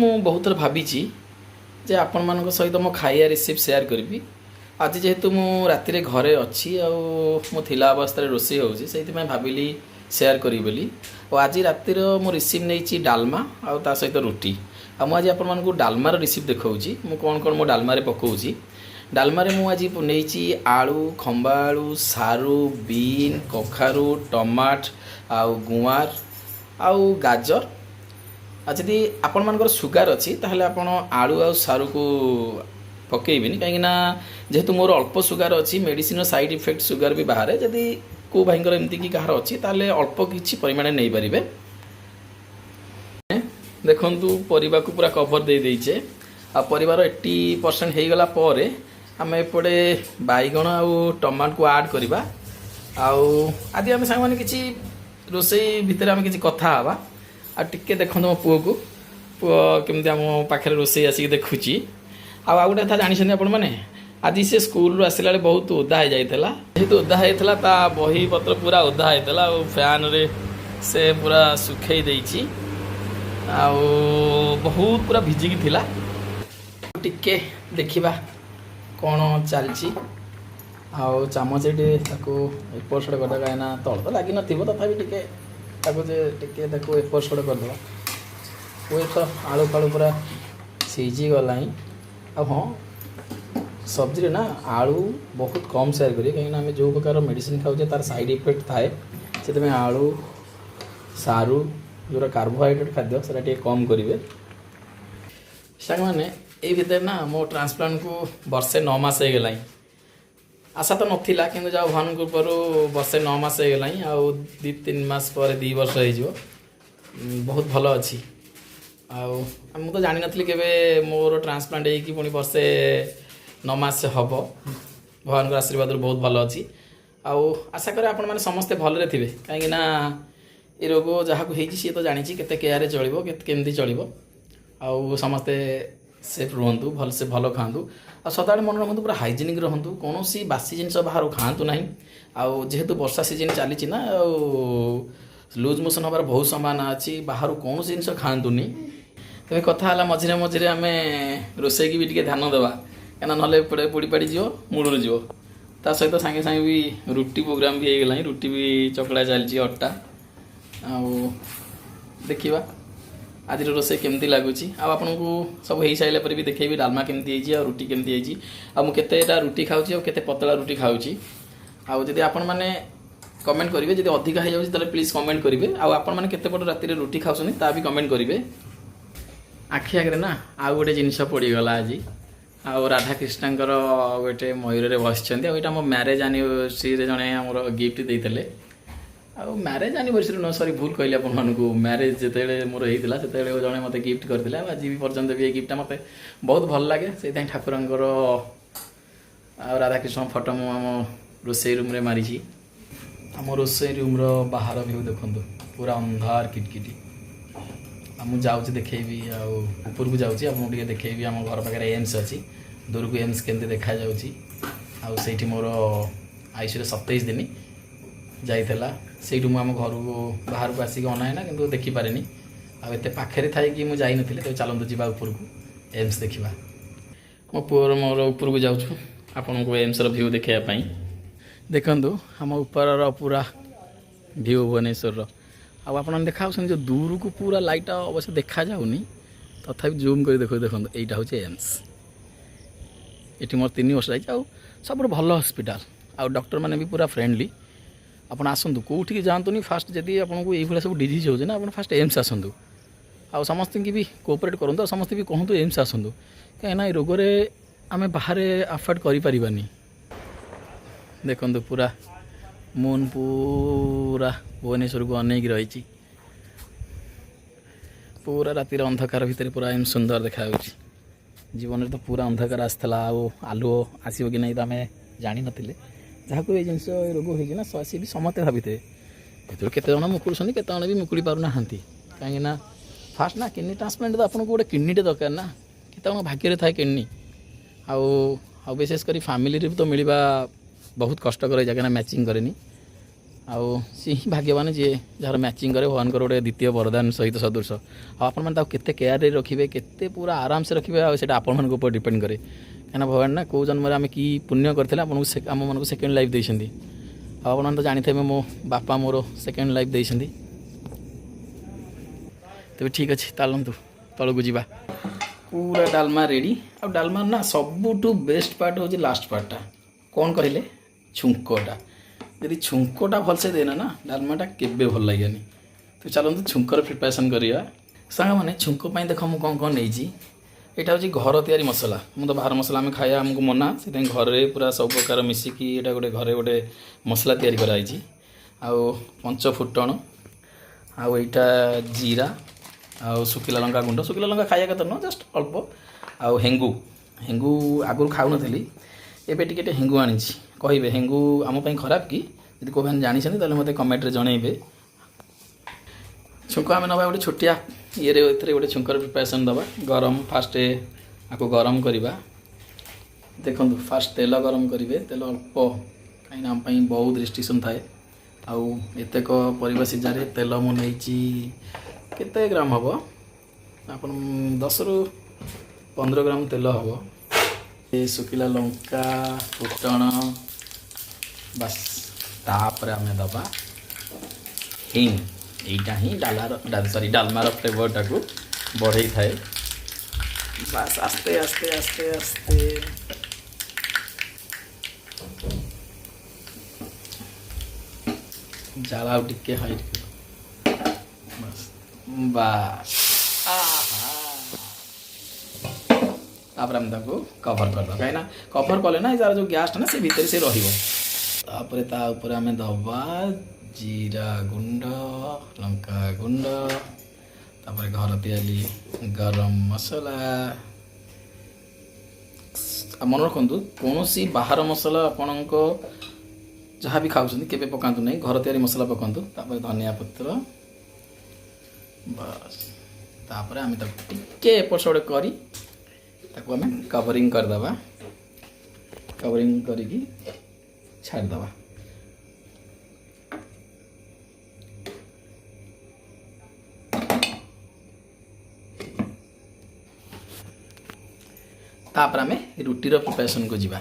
ମୁଁ ବହୁତ ଥର ଭାବିଛି ଯେ ଆପଣମାନଙ୍କ ସହିତ ମୋ ଖାଇବା ରେସିପି ସେୟାର କରିବି। ଆଜି ଯେହେତୁ ମୁଁ ରାତିରେ ଘରେ ଅଛି ଆଉ ମୁଁ ଥିଲା ଅବସ୍ଥାରେ ରୋଷେଇ ହେଉଛି, ସେଇଥିପାଇଁ ଭାବିଲି ସେୟାର କରିବି ବୋଲି। ଆଉ ଆଜି ରାତିର ମୁଁ ରେସିପି ନେଇଛି ଡାଲମା ଆଉ ତା ସହିତ ରୁଟି। ଆଉ ମୁଁ ଆଜି ଆପଣମାନଙ୍କୁ ଡାଲମାର ରେସିପି ଦେଖାଉଛି, ମୁଁ କ'ଣ କ'ଣ ମୋ ଡାଲମାରେ ପକାଉଛି। ଡାଲମାରେ ମୁଁ ଆଜି ନେଇଛି ଆଳୁ, ଖମ୍ବା ଆଳୁ, ସାରୁ, ବିନ୍, କଖାରୁ, ଟମାଟ ଆଉ ଗୁଆଁର ଆଉ ଗାଜର। ଆଉ ଯଦି ଆପଣମାନଙ୍କର ସୁଗାର ଅଛି ତାହେଲେ ଆପଣ ଆଳୁ ଆଉ ସାରୁକୁ ପକାଇବେନି, କାହିଁକିନା ଯେହେତୁ ମୋର ଅଳ୍ପ ସୁଗାର ଅଛି, ମେଡ଼ିସିନର ସାଇଡ଼୍ ଇଫେକ୍ଟ ସୁଗାର ବି ବାହାରେ। ଯଦି କେଉଁ ଭାଇଙ୍କର ଏମିତି କି କାହାର ଅଛି ତାହେଲେ ଅଳ୍ପ କିଛି ପରିମାଣରେ ନେଇପାରିବେ। ଦେଖନ୍ତୁ ପରିବାକୁ ପୁରା କଭର ଦେଇଛେ। ଆଉ ପରିବାର 80% ହେଇଗଲା ପରେ ଆମେ ଏପଟେ ବାଇଗଣ ଆଉ ଟମାଟୋକୁ ଆଡ଼୍ କରିବା। ଆଉ ଆଜି ଆମେ ସାଙ୍ଗମାନେ କିଛି ରୋଷେଇ ଭିତରେ ଆମେ କିଛି କଥା ହେବା। ଆଉ ଟିକେ ଦେଖନ୍ତୁ ମୋ ପୁଅ କେମିତି ଆମ ପାଖରେ ରୋଷେଇ ଆସିକି ଦେଖୁଛି। ଆଉ ଗୋଟେ କଥା ଜାଣିଛନ୍ତି ଆପଣମାନେ, ଆଜି ସେ ସ୍କୁଲରୁ ଆସିଲା ବେଳେ ବହୁତ ଓଦା ହେଇଯାଇଥିଲା। ଯେହେତୁ ଓଦା ହେଇଥିଲା ତା ବହି ପତ୍ର ପୁରା ଓଦା ହେଇଥିଲା ଆଉ ଫ୍ୟାନରେ ସେ ପୁରା ଶୁଖେଇ ଦେଇଛି। ଆଉ ବହୁତ ପୁରା ଭିଜିକି ଥିଲା। ଟିକେ ଦେଖିବା କ'ଣ ଚାଲିଛି। ଆଉ ଚାମଚ ଟିକେ ତାକୁ ଏପଟ ସେପଟ କରିଦେବା, କାହିଁକିନା ତଳ ତ ଲାଗିନଥିବ, ତଥାପି ଟିକେ ତାକୁ ଟିକେ ତାକୁ ଏପଟ ସେପଟ କରିଦେବା। ହୁଏ ତ ଆଳୁ ଫାଳୁ ପୁରା ସିଝିଗଲାଣି। ଆଉ ହଁ, ସବଜିରେ ନା ଆଳୁ ବହୁତ କମ୍ ସେୟାର କରିବେ, କାହିଁକିନା ଆମେ ଯେଉଁ ପ୍ରକାର ମେଡ଼ିସିନ ଖାଉଛେ ତାର ସାଇଡ଼୍ ଇଫେକ୍ଟ ଥାଏ। ସେଥିପାଇଁ ଆଳୁ, ସାରୁ ଯେଉଁଟା କାର୍ବୋହାଇଡ୍ରେଟ୍ ଖାଦ୍ୟ ସେଇଟା ଟିକେ କମ୍ କରିବେ। ସାଙ୍ଗମାନେ ଏଇ ଭିତରେ ନା ମୋ ଟ୍ରାନ୍ସପ୍ଲାଣ୍ଟକୁ ବର୍ଷେ 9 ମାସ ହେଇଗଲାଣି। ଆଶା ତ ନଥିଲା, କିନ୍ତୁ ଯାହା ଭଗବାନଙ୍କ କୃପାରୁ ବର୍ଷେ 9 ମାସ ହେଇଗଲାଣି। ଆଉ 2-3 ମାସ ପରେ 2 ବର୍ଷ ହେଇଯିବ। ବହୁତ ଭଲ ଅଛି। ଆଉ ମୁଁ ତ ଜାଣିନଥିଲି କେବେ ମୋର ଟ୍ରାନ୍ସପ୍ଲାଣ୍ଟ ହେଇକି ପୁଣି ବର୍ଷେ 9 ମାସ ହେବ। ଭଗବାନଙ୍କର ଆଶୀର୍ବାଦରୁ ବହୁତ ଭଲ ଅଛି। ଆଉ ଆଶା କରେ ଆପଣମାନେ ସମସ୍ତେ ଭଲରେ ଥିବେ, କାହିଁକିନା ଏ ରୋଗ ଯାହାକୁ ହେଇଛି ସିଏ ତ ଜାଣିଛି କେତେ କେୟାରରେ ଚଳିବ, କେମିତି ଚଳିବ। ଆଉ ସମସ୍ତେ ସେଫ୍ ରୁହନ୍ତୁ, ଭଲସେ ଭଲ ଖାଆନ୍ତୁ। ଆଉ ସଦାବେଳେ ମନେ ରଖନ୍ତୁ ପୁରା ହାଇଜେନିକ୍ ରୁହନ୍ତୁ। କୌଣସି ବାସି ଜିନିଷ ବାହାରୁ ଖାଆନ୍ତୁ ନାହିଁ। ଆଉ ଯେହେତୁ ବର୍ଷା ସିଜନ୍ ଚାଲିଛି ନା, ଆଉ ଲୁଜ୍ ମୋସନ୍ ହେବାର ବହୁତ ସମ୍ଭାବନା ଅଛି। ବାହାରୁ କୌଣସି ଜିନିଷ ଖାଆନ୍ତୁନି। ତେବେ କଥା ହେଲା ମଝିରେ ମଝିରେ ଆମେ ରୋଷେଇକି ବି ଟିକେ ଧ୍ୟାନ ଦେବା, କାହିଁକିନା ନହେଲେ ଏପଟେ ପୋଡ଼ିପାଡ଼ି ଯିବ, ମୁଳୁରୁ ଯିବ। ତା ସହିତ ସାଙ୍ଗେ ସାଙ୍ଗେ ବି ରୁଟି ପ୍ରୋଗ୍ରାମ୍ ବି ହେଇଗଲାଣି। ରୁଟି ବି ଚକଡ଼ା ଚାଲିଛି ଅଟା। ଆଉ ଦେଖିବା ଆଜିର ରୋଷେଇ କେମିତି ଲାଗୁଛି। ଆଉ ଆପଣଙ୍କୁ ସବୁ ହେଇସାରିଲା ପରେ ବି ଦେଖେଇବି ଡାଲମା କେମିତି ହେଇଛି ଆଉ ରୁଟି କେମିତି ହେଇଛି, ଆଉ ମୁଁ କେତେଟା ରୁଟି ଖାଉଛି ଆଉ କେତେ ପତଳା ରୁଟି ଖାଉଛି। ଆଉ ଯଦି ଆପଣମାନେ କମେଣ୍ଟ କରିବେ, ଯଦି ଅଧିକା ହେଇଯାଉଛି ତାହେଲେ ପ୍ଲିଜ୍ କମେଣ୍ଟ କରିବେ। ଆଉ ଆପଣମାନେ କେତେ ପଟ ରାତିରେ ରୁଟି ଖାଉଛନ୍ତି ତା ବି କମେଣ୍ଟ କରିବେ। ଆଖି ଆଗରେ ନା ଆଉ ଗୋଟେ ଜିନିଷ ପଡ଼ିଗଲା ଆଜି। ଆଉ ରାଧାକ୍ରିଷ୍ଣଙ୍କର ଗୋଟେ ମୟୂରରେ ବସିଛନ୍ତି। ଆଉ ଏଇଟା ଆମ ମ୍ୟାରେଜ୍ ଆନିଭର୍ସରୀରେ ଜଣେ ଆମର ଗିଫ୍ଟ ଦେଇଥିଲେ। ଆଉ ମ୍ୟାରେଜ୍ ଆନିଭର୍ସରୀ ନୁହଁ, ସରି ଭୁଲ କହିଲି ଆପଣମାନଙ୍କୁ। ମ୍ୟାରେଜ୍ ଯେତେବେଳେ ମୋର ହେଇଥିଲା ସେତେବେଳେ ଜଣେ ମୋତେ ଗିଫ୍ଟ କରିଥିଲେ। ଆଉ ଆଜି ବି ପର୍ଯ୍ୟନ୍ତ ବି ଏଇ ଗିଫ୍ଟଟା ମୋତେ ବହୁତ ଭଲ ଲାଗେ। ସେଇଥିପାଇଁ ଠାକୁରଙ୍କର ଆଉ ରାଧାକ୍ରିଷ୍ଣ ଫଟୋ ମୁଁ ଆମ ରୋଷେଇ ରୁମ୍ରେ ମାରିଛି। ଆମ ରୋଷେଇ ରୁମ୍ର ବାହାର ଭିଉ ଦେଖନ୍ତୁ, ପୁରା ଅନ୍ଧାର କିଟକିଟି। ଆଉ ମୁଁ ଯାଉଛି ଦେଖେଇବି, ଆଉ ଉପରକୁ ଯାଉଛି ଆପଣଙ୍କୁ ଟିକେ ଦେଖେଇବି। ଆମ ଘର ପାଖରେ ଏମ୍ସ ଅଛି, ଦୂରକୁ ଏମ୍ସ କେମିତି ଦେଖାଯାଉଛି। ଆଉ ସେଇଠି ମୋର ଆୟୁଷରେ 27 ଦିନ ଯାଇଥିଲା। ସେଇଠୁ ମୁଁ ଆମ ଘରକୁ ବାହାରକୁ ଆସିକି ଅନାଏ ନା, କିନ୍ତୁ ଦେଖିପାରେନି। ଆଉ ଏତେ ପାଖରେ ଥାଇକି ମୁଁ ଯାଇନଥିଲି। ତେବେ ଚାଲନ୍ତୁ ଯିବା ଉପରକୁ, ଏମ୍ସ ଦେଖିବା। ମୋ ପୁଅର ମୋର ଉପରକୁ ଯାଉଛୁ ଆପଣଙ୍କୁ ଏମ୍ସର ଭିଉ ଦେଖାଇବା ପାଇଁ। ଦେଖନ୍ତୁ ଆମ ଉପରର ପୁରା ଭିଉ ଭୁବନେଶ୍ୱରର। ଆଉ ଆପଣମାନେ ଦେଖାଯାଉଛନ୍ତି ଯେଉଁ ଦୂରକୁ ପୁରା ଲାଇଟ୍ଟା ଅବଶ୍ୟ ଦେଖାଯାଉନି, ତଥାପି ଜୁମ୍ କରି ଦେଖନ୍ତୁ ଏଇଟା ହେଉଛି ଏମ୍ସ। ଏଠି ମୋର 3 ବର୍ଷ ଯାଇଛି। ଆଉ ସବୁଠୁ ଭଲ ହସ୍ପିଟାଲ, ଆଉ ଡକ୍ଟରମାନେ ବି ପୁରା ଫ୍ରେଣ୍ଡଲି। ଆପଣ ଆସନ୍ତୁ, କେଉଁଠିକି ଯାଆନ୍ତୁନି। ଫାଷ୍ଟ ଯଦି ଆପଣଙ୍କୁ ଏଇଭଳିଆ ସବୁ ଡିଜିଜ୍ ହେଉଛି ନା, ଆପଣ ଫାଷ୍ଟ ଏମ୍ସ ଆସନ୍ତୁ। ଆଉ ସମସ୍ତଙ୍କୁ ବି କୋଅପରେଟ୍ କରନ୍ତୁ, ଆଉ ସମସ୍ତେ ବି କୁହନ୍ତୁ ଏମ୍ସ ଆସନ୍ତୁ, କାହିଁକିନା ଏ ରୋଗରେ ଆମେ ବାହାରେ ଆଫୋର୍ଡ଼ କରିପାରିବାନି। ଦେଖନ୍ତୁ ପୁରା ମୁନ୍ ପୁରା ଭୁବନେଶ୍ୱରକୁ ଅନେଇକି ରହିଛି। ପୁରା ରାତିର ଅନ୍ଧକାର ଭିତରେ ପୁରା ଏମିତି ସୁନ୍ଦର ଦେଖାଯାଉଛି। ଜୀବନରେ ତ ପୁରା ଅନ୍ଧକାର ଆସିଥିଲା, ଆଉ ଆଲୁଅ ଆସିବ କି ନାହିଁ ତ ଆମେ ଜାଣିନଥିଲେ। ଯାହାକୁ ଏ ଜିନିଷ ଏ ରୋଗ ହେଇଛି ନା, ସିଏ ବି ସମସ୍ତେ ଭାବିଥିବେ। ଏଥିରୁ କେତେଜଣ ମୁକୁଳୁଛନ୍ତି, କେତେଜଣ ବି ମୁକୁଳି ପାରୁନାହାନ୍ତି। କାହିଁକିନା ଫାଷ୍ଟ ନା କିଡ଼ନୀ ଟ୍ରାନ୍ସପ୍ଲାଣ୍ଟ ତ ଆପଣଙ୍କୁ ଗୋଟେ କିଡ଼ନୀଟେ ଦରକାର ନା, କେତେଜଣ ଭାଗ୍ୟରେ ଥାଏ କିଡ଼ନୀ। ଆଉ ବିଶେଷ କରି ଫ୍ୟାମିଲିରେ ବି ତ ମିଳିବା ବହୁତ କଷ୍ଟକର ହେଇଯାଏ, କାହିଁକିନା ମ୍ୟାଚିଂ କରେନି। ଆଉ ସି ହିଁ ଭାଗ୍ୟବାନ ଯିଏ ଯାହାର ମ୍ୟାଚିଂ କରେ ଭଗବାନଙ୍କର ଗୋଟେ ଦ୍ୱିତୀୟ ବରଦାନ ସହିତ ସଦୃଶ। ଆଉ ଆପଣମାନେ ତାକୁ କେତେ କେୟାରରେ ରଖିବେ, କେତେ ପୁରା ଆରାମସେ ରଖିବେ, ଆଉ ସେଇଟା ଆପଣମାନଙ୍କ ଉପରେ ଡିପେଣ୍ଡ କରେ। କାହିଁକିନା ଭଗବାନ ନା କେଉଁ ଜନ୍ମରେ ଆମେ କି ପୁଣ୍ୟ କରିଥିଲେ ଆପଣଙ୍କୁ ଆମମାନଙ୍କୁ ସେକେଣ୍ଡ ଲାଇଫ୍ ଦେଇଛନ୍ତି। ଆଉ ଆପଣମାନେ ତ ଜାଣିଥିବେ ମୋ ବାପା ମୋର ସେକେଣ୍ଡ ଲାଇଫ୍ ଦେଇଛନ୍ତି। ତେବେ ଠିକ୍ ଅଛି, ଚାଲନ୍ତୁ ତଳକୁ ଯିବା। ପୁରା ଡାଲମା ରେଡ଼ି। ଆଉ ଡାଲମା ନା ସବୁଠୁ ବେଷ୍ଟ ପାର୍ଟ ହେଉଛି ଲାଷ୍ଟ ପାର୍ଟଟା। କ'ଣ କହିଲେ? ଛୁଙ୍କଟା। ଯଦି ଛୁଙ୍କଟା ଭଲସେ ଦେନା ନା ଡାଲମାଟା କେବେ ଭଲ ଲାଗେନି। ତ ଚାଲନ୍ତୁ ଛୁଙ୍କର ପ୍ରିପାରେସନ୍ କରିବା। ସାଙ୍ଗମାନେ ଛୁଙ୍କ ପାଇଁ ଦେଖ ମୁଁ କ'ଣ କ'ଣ ନେଇଛି। ଏଇଟା ହେଉଛି ଘର ତିଆରି ମସଲା। ମୁଁ ତ ବାହାର ମସଲା ଆମେ ଖାଇବା ଆମକୁ ମନା, ସେଥିପାଇଁ ଘରେ ପୁରା ସବୁ ପ୍ରକାର ମିଶିକି ଏଇଟା ଘରେ ଗୋଟେ ମସଲା ତିଆରି କରାହେଇଛି। ଆଉ ପଞ୍ଚ ଫୁଟଣ, ଆଉ ଏଇଟା ଜିରା, ଆଉ ଶୁଖିଲା ଲଙ୍କା ଗୁଣ୍ଡ। ଶୁଖିଲା ଲଙ୍କା ଖାଇବା କଥା ନୁହଁ, ଜଷ୍ଟ ଅଳ୍ପ। ଆଉ ହେଙ୍ଗୁ ଆଗରୁ ଖାଉନଥିଲି, ଏବେ ଟିକେ ଟିକେ ହେଙ୍ଗୁ ଆଣିଛି। କହିବେ ହେଙ୍ଗୁ ଆମ ପାଇଁ ଖରାପ କି? ଯଦି କୋଉମାନେ ଜାଣିଛନ୍ତି ତାହେଲେ ମୋତେ କମେଣ୍ଟରେ ଜଣେଇବେ। ଛୁଙ୍କ ଆମେ ନେବା ଗୋଟେ ଛୋଟିଆ ଇଏରେ, ଏଥିରେ ଗୋଟେ ଛୁଙ୍କର ପ୍ରିପାରେସନ୍ ଦେବା। ଗରମ ଫାଷ୍ଟ ଆକୁ ଗରମ କରିବା। ଦେଖନ୍ତୁ ଫାଷ୍ଟ ତେଲ ଗରମ କରିବେ, ତେଲ ଅଳ୍ପ, କାହିଁକିନା ଆମ ପାଇଁ ବହୁତ ରେଷ୍ଟ୍ରିକ୍ସନ୍ ଥାଏ। ଆଉ ଏତେକ ପରିବା ସିଝାରେ ତେଲ ମୁଁ ନେଇଛି କେତେ ଗ୍ରାମ ହେବ, ଆପଣ 10ରୁ 15 ଗ୍ରାମ ତେଲ ହେବ। ଶୁଖିଲା ଲଙ୍କା, ଫୁଟଣ, ବାସ୍। ତାପରେ ଆମେ ଦେବା ହିଙ୍ଗ। এইটা ହିଁ ଡାଲମାର ଫ୍ଲେଭରଟାକୁ ବଢ଼େଇଥାଏ। ବାସ୍ ଆସ୍ତେ ଆସ୍ତେ ଆସ୍ତେ ଆସ୍ତେ ଜାଳ ଆଉ ଟିକେ ହାଇ ବାସ୍ ବାସ୍। ତାପରେ ଆମେ ତାକୁ କଭର କରିଦେବା, କାହିଁକିନା କଭର କଲେ ନା ତାର ଯେଉଁ ଗ୍ୟାସଟା ନା ସେ ଭିତରେ ସେ ରହିବ। ତାପରେ ତା ଉପରେ ଆମେ ଦେବା ଜିରା ଗୁଣ୍ଡ, ଲଙ୍କା ଗୁଣ୍ଡ, ତାପରେ ଘର ତିଆରି ଗରମ ମସଲା। ମନେ ରଖନ୍ତୁ କୌଣସି ବାହାର ମସଲା ଆପଣଙ୍କ ଯାହା ବି ଖାଉଛନ୍ତି କେବେ ପକାନ୍ତୁ ନାହିଁ, ଘର ତିଆରି ମସଲା ପକାନ୍ତୁ। ତାପରେ ଧନିଆ ପତ୍ର, ବାସ୍। ତାପରେ ଆମେ ତାକୁ ଟିକେ ଏପଟ ସେପଟ କରି ତାକୁ ଆମେ କଭରିଂ କରିଦେବା। କଭରିଂ କରିକି ଛାଡ଼ିଦେବା। ତାପରେ ଆମେ ରୁଟିର ପ୍ରିପାରେସନ୍କୁ ଯିବା।